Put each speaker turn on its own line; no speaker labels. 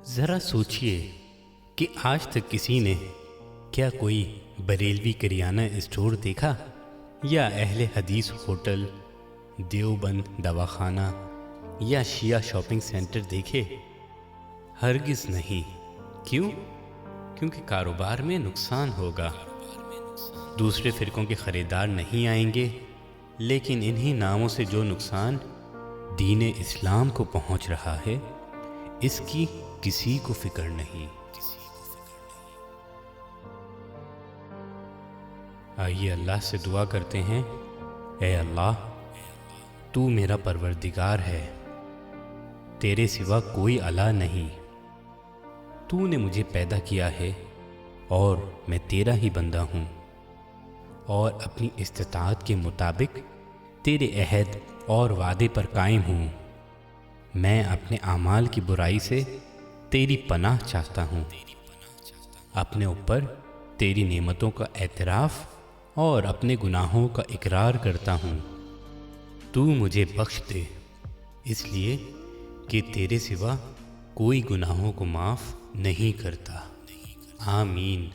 ذرا سوچئے کہ آج تک کسی نے کیا کوئی بریلوی کریانہ اسٹور دیکھا، یا اہل حدیث ہوٹل، دیوبند دواخانہ یا شیعہ شاپنگ سینٹر دیکھے؟ ہرگز نہیں۔ کیوں؟ کیونکہ کاروبار میں نقصان ہوگا، دوسرے فرقوں کے خریدار نہیں آئیں گے، لیکن انہی ناموں سے جو نقصان دین اسلام کو پہنچ رہا ہے اس کی کسی کو فکر نہیں۔ آئیے اللہ سے دعا کرتے ہیں، اے اللہ تو میرا پروردگار ہے، تیرے سوا کوئی الہ نہیں، تو نے مجھے پیدا کیا ہے اور میں تیرا ہی بندہ ہوں، اور اپنی استطاعت کے مطابق تیرے عہد اور وعدے پر قائم ہوں۔ میں اپنے اعمال کی برائی سے تیری پناہ چاہتا ہوں، اپنے اوپر تیری نعمتوں کا اعتراف اور اپنے گناہوں کا اقرار کرتا ہوں۔ تو مجھے بخش دے، اس لیے کہ تیرے سوا کوئی گناہوں کو معاف نہیں کرتا۔ آمین۔